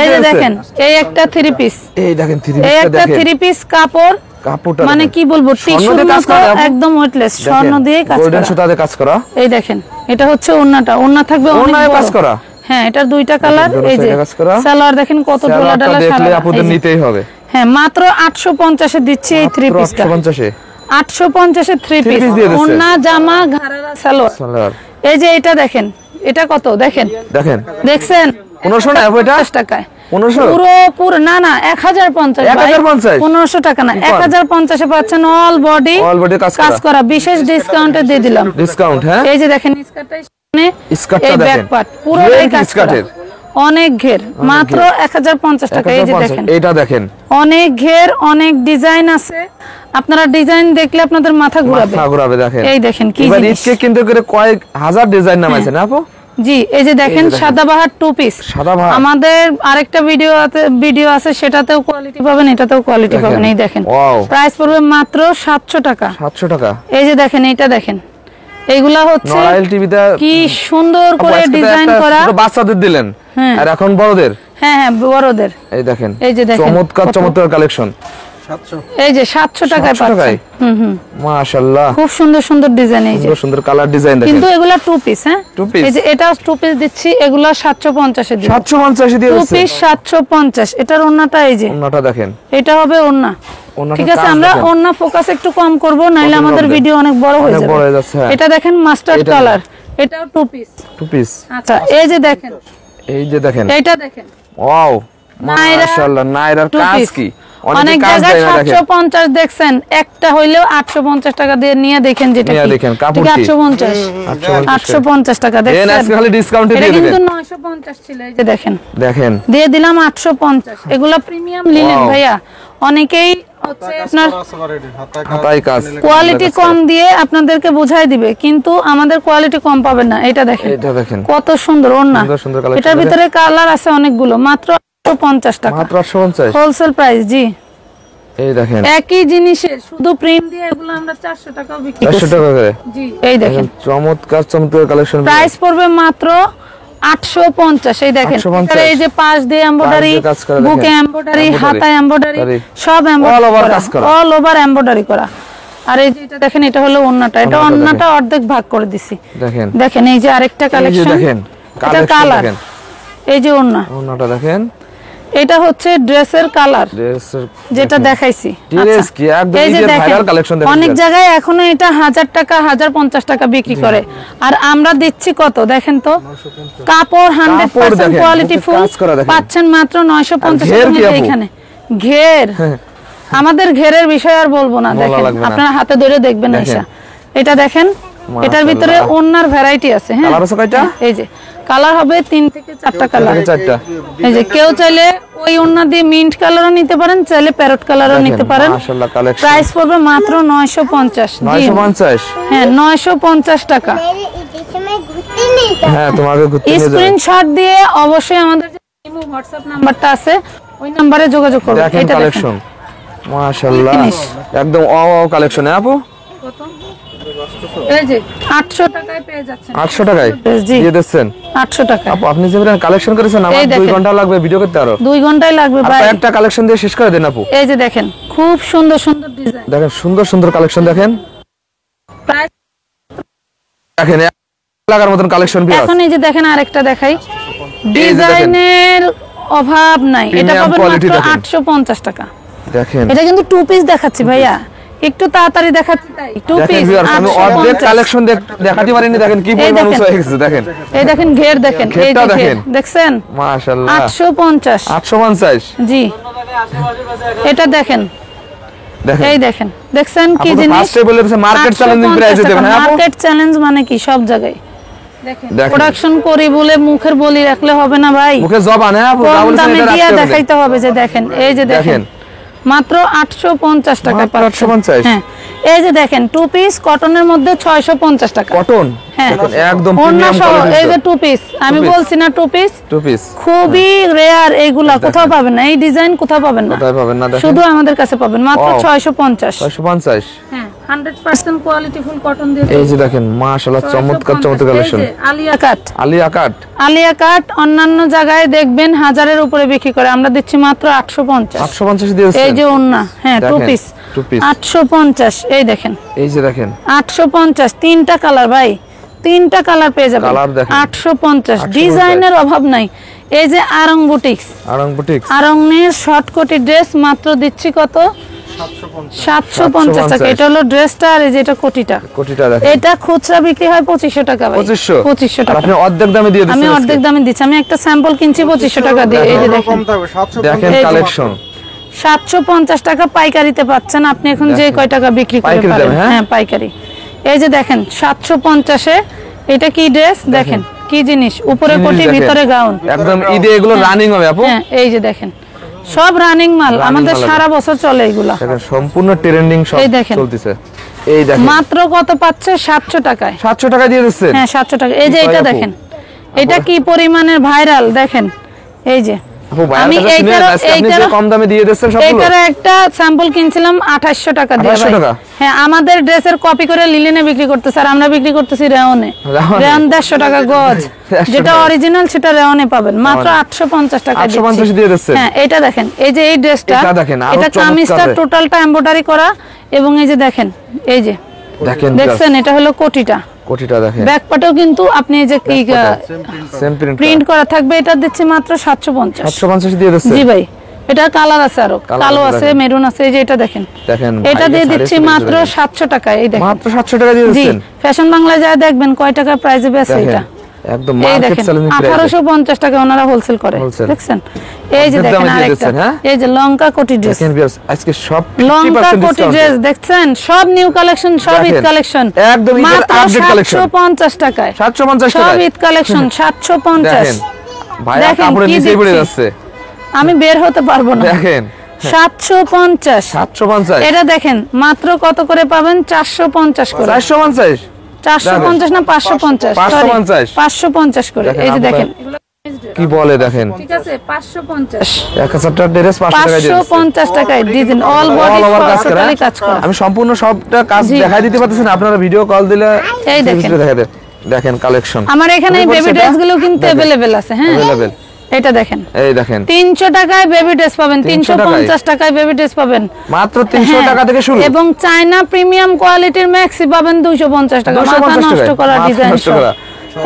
এই যে দেখেন, এই একটা 3 পিস, এই দেখেন 3 পিস, এই একটা 3 পিস কাপড়, কাপড়টা মানে কি বলবো, টিস্যুর মতো একদম ওয়েটলেস, স্বর্ণ দিয়ে কাজ করা, গোল্ডেন সুতা দিয়ে কাজ করা। এই দেখেন, এটা হচ্ছে ওন্নাটা, ওন্না থাকবে অনেক কাজ করা। হ্যাঁ এটার দুইটা কালার। এই যে সালোয়ার দেখেন কত ঢোলা ঢালা, দেখলে আপনাদের নিতেই হবে। হ্যাঁ মাত্র 850 এ দিচ্ছি এই 3 পিসটা, 850 এ 3 পিস, ওন্না জামা ঘারারা সালোয়ার। এই যে এটা দেখেন, এটা কত দেখেন, দেখছেন 1500 না, এটা 50 টাকায় 1500 পুরো না 1050, 1500 টাকা না, 1050 এ পাচ্ছেন অল বডি কাজ করা, বিশেষ ডিসকাউন্টে দিয়ে দিলাম, ডিসকাউন্ট। হ্যাঁ এই যে দেখেন, স্কার্টটা দেখেন, পুরোটাই কাজ করা, অনেক ঘের, মাত্র 1050 টাকা। এই যে দেখেন, এটা দেখেন, অনেক ঘের, অনেক ডিজাইন আছে, আপনারা ডিজাইন দেখলে আপনাদের মাথা ঘুরাবে। দেখেন, এই দেখেন কি জিনিস, এবারে কিন্তু করে কয়েক হাজার ডিজাইন নামাইছেন আপু। জি, এই যে দেখেন সাদাবাহার 2 পিস। আমাদের আরেকটা ভিডিও আছে, সেটাতেও কোয়ালিটি পাবেন, এটাতেও কোয়ালিটি পাবেন। এই দেখেন, প্রাইস পড়বে মাত্র 700 টাকা। 700 টাকা। এই যে দেখেন, এটা দেখেন, এইগুলা হচ্ছে কি সুন্দর করে ডিজাইন করা, বাচ্চাদের দিলেন আর এখন বড়দের। হ্যাঁ হ্যাঁ বড়দের। এই দেখেন, এই যে দেখেন চমৎকার কালেকশন। এই যে 700 টাকায় পাচ্ছেন। মাশাআল্লাহ, খুব সুন্দর সুন্দর ডিজাইন, এই যে সুন্দর কালার ডিজাইন দেখেন, কিন্তু এগুলা 2 পিস। হ্যাঁ এই যে এটাও 2 পিস দিচ্ছি, এগুলা 750 এ দিচ্ছি, 750 দিয়ে 2 পিস 750। এটার ওন্নাটা, এই যে ওন্নাটা দেখেন, এটা হবে ওন্না। ঠিক আছে, আমরা ওন্না ফোকাস একটু কম করব, নাইলে আমাদের ভিডিও অনেক বড় হয়ে যাবে। এটা দেখেন মাস্টার্ড কালার, এটাও 2 পিস। আচ্ছা এই যে দেখেন, এইটা দেখেন, ওয়াও মাশাআল্লাহ, নাইরার কাজ কি, অনেক জায়গায় 750 দেখছেন, একটা হইলেও 850 টাকা দিয়ে নিয়ে দেখেন, যেটা দেখেন কাপড় 850 টাকা দেখেন, আজকে খালি ডিসকাউন্টে দিয়ে দিবেন, কিন্তু 950 ছিল। এই যে দেখেন দিয়ে দিলাম 850। এগুলা প্রিমিয়াম লিনেন ভাইয়া, অনেকেই হচ্ছে আপনার হাতায় কাজ কোয়ালিটি কম দিয়ে আপনাদেরকে বুঝাই দিবে, কিন্তু আমাদের কোয়ালিটি কম পাবেন না। এটা দেখেন কত সুন্দর ওন্না, এটার ভিতরে কালার আছে অনেকগুলো, মাত্র 850 টাকা, মাত্র 850 হোলসেল প্রাইস। জি, এই দেখেন একই জিনিসের শুধু প্রিন্ট দিয়ে এগুলো আমরা 400 টাকাও বিক্রি করি, 400 টাকা করে। জি, এই দেখেন চমৎকার কালেকশন, প্রাইস পড়বে মাত্র 850। এই দেখেন, এই যে পাশ দিয়ে এমব্রয়ডারি, বুকে এমব্রয়ডারি, হাতায় এমব্রয়ডারি, সব এমব্রয়ডারি, অল ওভার এমব্রয়ডারি করা। আর এই যে এটা দেখেন, এটা হলো ওন্নাটা, এটা ওন্নাটা অর্ধেক ভাগ করে দিছি। দেখেন এই যে আরেকটা কালেকশন, এটা কালার, এই যে ওন্নাটা দেখেন, এটা হচ্ছে ড্রেসের কালার, যেটা দেখাইছি। এই যে দেখেন অনেক জায়গায় এখনো এটা 1000 টাকা 1050 টাকা বিক্রি করে, আর আমরা দিচ্ছি কত দেখেন তো, কাপড় 100% কোয়ালিটি ফুল পাচ্ছেন মাত্র 950 টাকা। এখানে ঘের, আমাদের ঘেরের বিষয় আর বলবো না, দেখেন আপনারা হাতে ধরে দেখবেন। এটা দেখেন, এটার ভিতরে ওন্নার ভ্যারাইটি আছে। হ্যাঁ, এই যে কালার হবে 3 থেকে 4টা কালার। এই যে কেউ চাইলে ওই ওন্না দিয়ে মিন্ট কালারও নিতে পারেন, চাইলে প্যারট কালারও নিতে পারেন। প্রাইস পড়বে মাত্র 950। 950? হ্যাঁ, 950 টাকা। হ্যাঁ, তোমাকে ঘুরতে নিয়ে যাও। স্ক্রিনশট দিয়ে অবশ্যই আমাদের যে ইমো হোয়াটসঅ্যাপ নাম্বারটা আছে ওই নম্বরে যোগাযোগ করুন। এটা কালেকশন মাশাআল্লাহ, একদম ওয়াও কালেকশন। হ্যাঁ আপু, এই যে 800 টাকায় পেয়ে যাচ্ছেন। 800 টাকায় দিয়ে দিচ্ছেন? 800 টাকা। আপু আপনি যে কালেকশন করেছেন, আমার 2 ঘন্টা লাগবে ভিডিও করতে। আরো 2 ঘন্টাই লাগবে ভাই। একটা কালেকশন দিয়ে শেষ করে দেন আপু। এই যে দেখেন খুব সুন্দর সুন্দর ডিজাইন, দেখেন সুন্দর সুন্দর কালেকশন দেখেন। প্রাইস দেখেন লাগার মতন কালেকশন পেয়ে। এখন এই যে দেখেন আরেকটা দেখাই, ডিজাইনের অভাব নাই। এটা পাবেন মাত্র 850 টাকা। দেখেন এটা কিন্তু 2 পিস দেখাচ্ছি ভাইয়া, একটু তাড়াতাড়ি দেখাচ্ছি তাই 2 পিস। আমি অর্ধেক কালেকশন দেখাতে পারিনি। দেখেন কি পরিমাণ উঁচু হয়ে গেছে। দেখেন এই দেখেন ঘের, দেখেন এই দেখেন, দেখছেন মাশাআল্লাহ 850। 850 জি। এটা দেখেন, এই দেখেন, দেখছেন কি জিনিস? ফার্স্টে বলে দিয়েছে মার্কেট চ্যালেঞ্জিং প্রাইসে দেবেন। হ্যাঁ, মার্কেট চ্যালেঞ্জ মানে কি সব জায়গায় দেখেন প্রোডাকশন করি বলে মুখের বলি রাখলে হবে না ভাই, মুখে জবান। হ্যাঁ আপু, দামে দিয়া দেখাইতে হবে। যে দেখেন, এই যে দেখেন মাত্র 850 টাকা। 850? হ্যাঁ, এই যে দেখেন 2 পিস কটনের মধ্যে 650 টাকা। কটন? হ্যাঁ, একদম প্রিমিয়াম কোয়ালিটি। এই যে 2 পিস, আমি বলছি না 2 পিস খুবই রেয়ার, এইগুলা কোথাও পাবেন না, এই ডিজাইন কোথাও পাবেন না, কোথাও পাবেন না। দেখেন শুধু আমাদের কাছে পাবেন মাত্র 650। 650? হ্যাঁ, 100% কোয়ালিটি ফুল কটন দিয়ে। এই যে দেখেন মাশাআল্লাহ চমৎকার চমৎকার কালেকশন। আলিয়া কাট, আলিয়া কাট, আলিয়া কাট অন্যান্য জায়গায় দেখবেন 1000-এর উপরে বিক্রি করে, আমরা দিচ্ছি মাত্র 850। 850 দিয়েছেন? এই যে ওন্না, হ্যাঁ 2 পিস 850। এই দেখেন, এই যে দেখেন 850, 3টা কালার ভাই, 3টা কালার পেয়ে যাবেন। 850, ডিজাইনের অভাব নাই। এই যে আরং বুটিক্স, আরংয়ের শর্ট কোটি ড্রেস মাত্র দিচ্ছি কত? 750 টাকা। এটা হলো ড্রেসটা, আর এই যে এটা কোটিটা। দেখেন এটা খুচরা বিক্রি হয় 2500 টাকা ভাই। 2500 টাকা আপনি অর্ধেক দামে দিয়ে দিচ্ছেন। আমি অর্ধেক দামে দিচ্ছি, আমি একটা স্যাম্পল কিনছি 2500 টাকা দিয়ে। এই যে দেখেন, দেখেন কালেকশন 750 টাকা পাইকারিতে পাচ্ছেন আপনি। এখন যে কয় টাকা বিক্রি করে পারেন। হ্যাঁ, পাইকারি। এই যে দেখেন 750-এ এটা কি ড্রেস, দেখেন কি জিনিস, উপরে কোটি ভিতরে গাউন, একদম ঈদে এগুলো রানিং হবে আপু। হ্যাঁ, এই যে দেখেন সব রানিং মাল, আমাদের সারা বছর চলে এগুলা। দেখেন সম্পূর্ণ ট্রেন্ডিং সব চলতেছে। এই দেখেন মাত্র কত পাচ্ছে? 700 টাকায়। 700 টাকা দিয়ে দিচ্ছেন? হ্যাঁ, 700 টাকা। এই যে এটা দেখেন, এটা কি পরিমাণের ভাইরাল দেখেন। এই যে আমি এইটার কম দামে দিয়ে দিচ্ছেন সবগুলো। এইটার একটা স্যাম্পল কিনছিলাম 2800 টাকা দিয়ে ভাই। হ্যাঁ, আমাদের ড্রেসের কপি করে লিলেনে বিক্রি করতেছে, আর আমরা বিক্রি করতেছি রেওনে। রেওন 150 টাকা গজ, যেটা অরিজিনাল সেটা রেওনে পাবেন মাত্র 850 টাকা দিচ্ছি। 850 দিয়ে দিচ্ছেন? হ্যাঁ, এটা দেখেন, এই যে এই ড্রেসটা, এটা কামিজটা টোটালটা এমব্রয়ডারি করা, এবং এই যে দেখেন, এই যে দেখছেন এটা হলো কোটিটা। দেখেন ব্যাক পাটেও কিন্তু আপনি এই যে সেম প্রিন্ট করা থাকবে। এটা দিচ্ছি মাত্র 750 দিয়ে দিচ্ছেন? জি ভাই, এটা কালার আছে, আরো কালো আছে, মেরুন আছে। এই যে এটা দেখেন, এটা দিয়ে দিচ্ছি মাত্র 700 টাকায়। এই দেখেন মাত্র 700 টাকা দিয়ে দিচ্ছেন? জি, ফ্যাশন বাংলায় যায় দেখবেন কয় টাকা প্রাইসে বেচে এটা। একদম মার্কেট চ্যালেঞ্জিং প্রাইস। 1850 টাকা ওনারা হোলসেল করে, দেখছেন? এই যে দেখেন আরেকটা, এই যে লঙ্কা কোটি ড্রেস। দেখেন ভিউয়ার্স, আজকে সব 50% লঙ্কা কোটি ড্রেস দেখছেন, সব নিউ কালেকশন, সব ঈদ কালেকশন, একদম ঈদের আপডেট কালেকশন। 750 টাকায়, 750 টাকা সব ঈদ কালেকশন 750। দেখেন ভাইয়া কাপড়ের নিচেই পড়ে যাচ্ছে, আমি বের হতে পারবো না। দেখেন 750। এটা দেখেন মাত্র কত করে পাবেন? 450 করে। 450? 450 না 550? 550 করে। এই যে দেখেন কি বলে, দেখেন ঠিক আছে 550। 1000 টাকা ড্রেস 500 টাকা দিয়ে 550 টাকায় ডিজাইন অল বডি কাজ করা। আমি সম্পূর্ণ সবটা কাজ দেখাই দিতে পারতেছি না, আপনারা ভিডিও কল দিলে এই দেখেন দেখেন কালেকশন। আমার এখানে বেবি ড্রেস গুলো কিন্তু अवेलेबल আছে। হ্যাঁ, अवेलेबल। এটা দেখেন, এই দেখেন 300 টাকায় বেবি ড্রেস পাবেন, 350 টাকায় বেবি ড্রেস পাবেন, মাত্র 300 টাকা থেকে শুরু। এবং চায়না প্রিমিয়াম কোয়ালিটির ম্যাক্সি পাবেন 250 টাকা। মাথা নষ্ট করা ডিজাইন সব।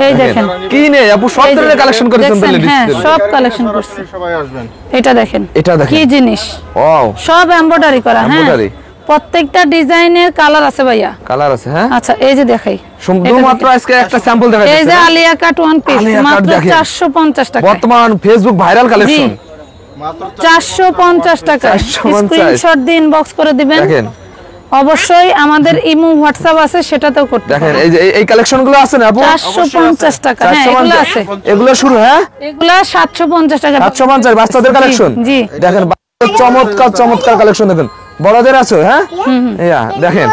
এই দেখেন কি নেই আপু, সব ধরনের কালেকশন করেছেন তো লেডিস। হ্যাঁ সব কালেকশন করছি। সবাই আসবেন। এটা দেখেন কি জিনিস, ওয়াও সব এমব্রয়ডারি করা। হ্যাঁ এমব্রয়ডারি, প্রত্যেকটা ডিজাইনের কালার আছে ভাইয়া, কালার আছে। হ্যাঁ আচ্ছা এই যে দেখাই, শুধুমাত্র আজকে একটা স্যাম্পল দেখাই এই যে আলিয়া কাট ওয়ান পিস মাত্র 450 টাকা। বর্তমান ফেসবুক ভাইরাল কালেকশন মাত্র 450 টাকা। 450 স্ক্রিনশট দিয়ে ইনবক্স করে দিবেন। দেখেন অবশ্যই আমাদের ইমো হোয়াটসঅ্যাপ আছে, সেটাতেও করতে দেখেন এই যে এই কালেকশন গুলো আছে না আপু, 450 টাকা। হ্যাঁ এগুলো আছে, এগুলো শুরু। হ্যাঁ এগুলা 750 টাকা। 750 বাচ্চাদের কালেকশন। জি দেখেন চমৎকার চমৎকার কালেকশন দেখেন, বড়দের আছে। হ্যাঁ ইয়া দেখেন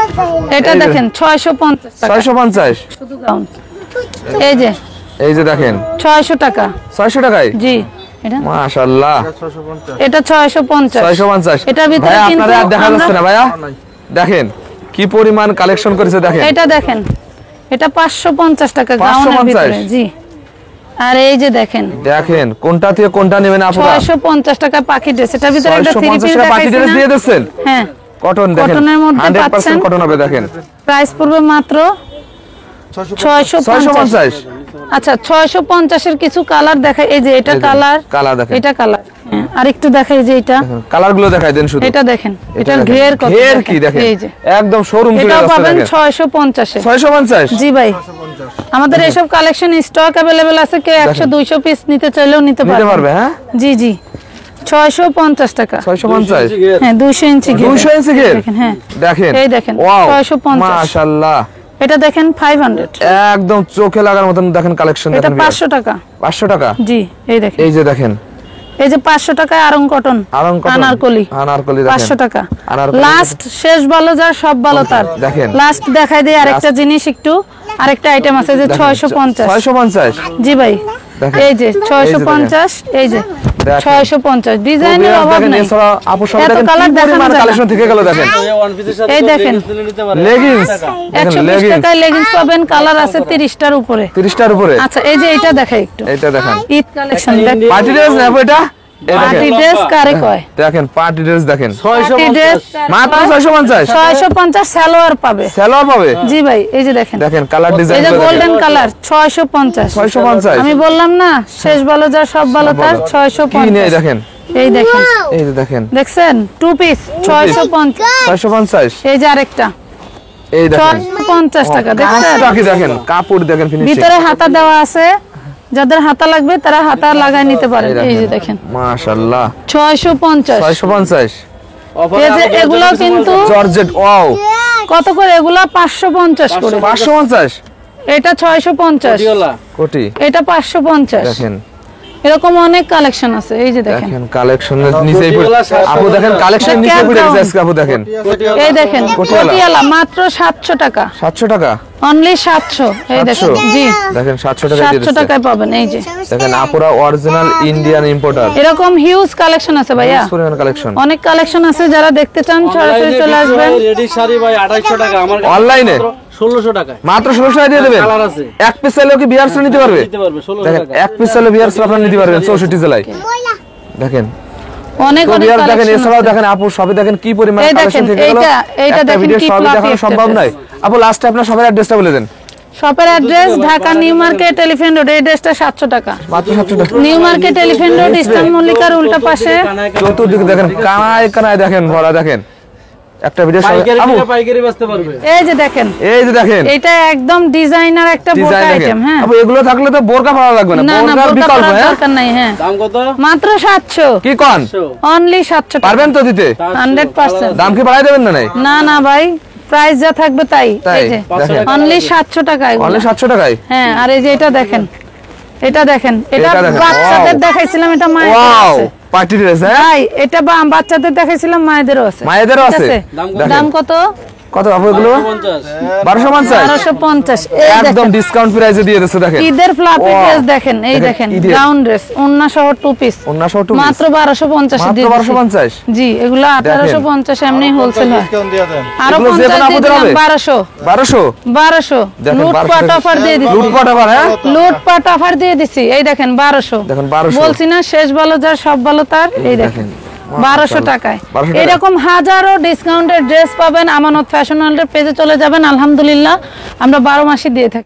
এটা দেখেন 650 টাকা 650 শুধু গাউন। এই যে দেখেন 600 টাকা। 600 টাকায়। জি এটা মাশাআল্লাহ, 650। এটা 650। 650 এটার ভিতরে ভাই কিন্তু আপনারা আর দেখা যাচ্ছে না ভাইয়া, দেখেন কি পরিমাণ কালেকশন করেছে দেখেন। এটা দেখেন, এটা 550 টাকা গাউনের ভিতরে। জি আর এই যে দেখেন কোনটা থেকে কোনটা নেবেন আপনারা। 650 টাকা পাখি ড্রেস, এটার ভিতরে একটা থ্রি পিস পাখি ড্রেস দিয়ে দিচ্ছেন। হ্যাঁ কটন দেখেন, কটনের মধ্যে 100% পাচ্ছেন। কটন হবে। দেখেন প্রাইস পড়বে মাত্র 650। আচ্ছা 650 এর কিছু কালার দেখাই। এই যে এটা কালার, দেখেন, এটা কালার। আর একটু দেখাই যে এটা কালার গুলো দেখাই দেন শুধু। এটা দেখেন, এটার ঘের কত, ঘের কি দেখেন, এই যে একদম শোরুম চলে এটা যাচ্ছে পাবেন দেখেন 650 এ। 650 জি ভাই, আমাদের এসব কালেকশন স্টক अवेलेबल আছে, কেউ 100 200 পিস নিতে চাইলেও নিতে পারবে। হ্যাঁ জি জি 650 টাকা। 650 হ্যাঁ 200 ইঞ্চি ঘের। 200 ইঞ্চি ঘের দেখেন। হ্যাঁ দেখেন, এই দেখেন ওয়াও 650। মাশাআল্লাহ, এটা দেখেন 500। একদম চোখে লাগার মতন দেখেন কালেকশন। এটা দেখেন 500 টাকা। 500 টাকা। জি এই দেখেন, এই যে দেখেন, এই যে 500 টাকায় আরং কটন আনারকলি। 500 টাকা লাস্ট, শেষ ভালো যার সব ভালো তার। দেখেন লাস্ট দেখাই দেই আরেকটা জিনিস, একটু আরেকটা আইটেম আছে যে 650। 650 জি ভাই, এই যে 650, এই যে 650 ডিজাইনের অভাব নাই। এছাড়া আপু সব এত দেখেন কালার কি দেখানো পরিমাণ যায় না। কালেকশন থেকে গেল দেখেন। এই দেখেন লেগিংস, 120 টাকায় লেগিংস পাবেন, কালার আছে 30টার উপরে। 30টার উপরে। আচ্ছা এই যে এটা দেখাই একটু, এটা দেখেন ঈদ কালেকশন। পার্টি ড্রেস না আপু এটা? এই পার্টি দেখেন ড্রেস কারে কয়? দেখেন পার্টি ড্রেস দেখেন পার্টি ড্রেস মাত্র 650। 650 সালোয়ার পাবে। সালোয়ার পাবে। জি ভাই, এই যে দেখেন কালার ডিজাইন, এই যে গোল্ডেন কালার 650। 650 আমি বললাম না, শেষ ভালো যার সব ভালো তার। 650 কি নেই দেখেন, এই দেখেন, এই যে দেখেন দেখছেন টু পিস 650। 650 এই যে আরেকটা এই দেখেন 650 টাকা। দেখছেন কাজটা কি দেখেন, কাপড় দেখেন ফিনিশিং। ভিতরে হাতা দেওয়া আছে, যাদের হাতা লাগবে তারা হাতা লাগায় নিতে পারেন। এই যে দেখেন মাশাআল্লাহ 650। 650 এই যে এগুলো কিন্তু জর্জেট। ওয়াও কত করে? এগুলো 550 করে। 550 এটা 650 কোটি। এটা 550। দেখেন এরকম অনেক কালেকশন আছে। এই যে দেখেন কালেকশনের নিচেই আপু দেখেন, কালেকশন নিচে পড়ে গেছে আজকে আপু দেখেন। এই দেখেন কোটিয়ালা মাত্র 700 টাকা। 700 টাকা অনলি 700। এই দেখেন, জি দেখেন 700 টাকা দিয়ে 700 দিচ্ছে। টাকায় পাবেন। এই যে দেখেন আপুরা অরিজিনাল ইন্ডিয়ান ইম্পোর্টার। এরকম হিউজ কালেকশন আছে ভাইয়া, পরিমাণ কালেকশন, অনেক কালেকশন আছে। যারা দেখতে চান সরাসরি চলে আসবেন। রেডি শাড়ি ভাই 2800 টাকা, আমার অনলাইনে 1600 টাকা। মাত্র 1600 টাকা দিয়ে দেবেন। কালার আছে, এক পিস চাইলেও কি বিয়ার্স নিতে পারবে? নিতে পারবে 1600 দেখেন টাকা। এক পিস চাইলে বিয়ার্স আপনারা নিতে পারবেন 64 জেলায়। দেখেন অনেক অনেক দেখেন কালেকশন এছাড়াও আছে। দেখেন আপু সবই দেখেন কি পরিমাণ এই কালেকশন দেখেন, থেকে গেল। এইটা একটা দেখেন ভিডিও কি সবই fluffy দেখানো একটা সম্ভব dress। নয়। আপু লাস্টে আপনার সবার অ্যাড্রেসটা বলে দেন। শপের address Dhaka New Market Elephant Road. এই ড্রেসটা 700 টাকা। মাত্র 700 টাকা। New Market Elephant Road Eastern মল্লিকার উল্টা পাশে। চতুর্দিকে দেখেন কানায় কানায় দেখেন ভরা। দেখেন একটা ভিডিও পাইকারি বেচতে পারবে। এই যে দেখেন, এই যে দেখেন এটা একদম ডিজাইনার একটা বোরকা আইটেম। হ্যাঁ আপু এগুলো থাকলে তো বোরকা পাওয়া লাগবে না, না না, বোরকার বোরকা বিকল্প। পরার হ্যাঁ দরকার নাই। হ্যাঁ দাম কত? মাত্র 700। কি কোন? অনলি 700 টাকা। পারবেন তো দিতে? 100%। দাম কি বাড়াই দেবেন না? নাই না না ভাই, প্রাইস যা থাকবে তাই। তাই এই যে দেখেন অনলি 700 টাকা এগুলো। অনলি 700 টাকায়। হ্যাঁ আর এই যে এটা দেখেন, এটা দেখেন, এটা এটা দেখেন, বাচ্চাদের wow! দেখাইছিলাম, এটা মায়েদের ওয়াও আছে। Party dress. হ্যাঁ ভাই এটা বাচ্চাদের দেখাইছিলাম, মায়েদেরও আছে। মায়েদেরও ঠিক আছে। দাম কত? কত আপু এগুলো? 1250। 1250। এই একদম দেখেন ডিসকাউন্ট প্রাইসে দিয়ে দিচ্ছে। দেখেন ঈদের ফ্লাফি Wow! ড্রেস দেখেন। এই দেখেন, দেখেন ঈদের। গাউন ড্রেস, ওন্না সহ টু পিস ওন্না সহ two piece। মাত্র 1250 মাত্র দিয়ে দিচ্ছি। 1250। জি এগুলো 1850 এমনি হোলসেল হয়। ডিসকাউন্ট দিয়ে দেন। আরো এগুলো যে 50 কোনো দিয়ে আপুদের দিলাম। হবে? 1200 1200 দেখেন, লুটপাট 1200 অফার দিয়ে দিচ্ছি। লুটপাট আবার। হ্যাঁ লুটপাট অফার দিয়ে দিচ্ছি। এই দেখেন 1200। দেখেন 1200। বলছি না, শেষ ভালো যার সব ভালো তার। এই দেখেন 1200 টাকায় 1200 টাকা। এরকম হাজারো ডিসকাউন্টের ড্রেস পাবেন। আমানত ফ্যাশন ওয়ার্ল্ডের পেজে চলে যাবেন। আলহামদুলিল্লাহ আমরা 12 মাসই দিয়ে থাকি।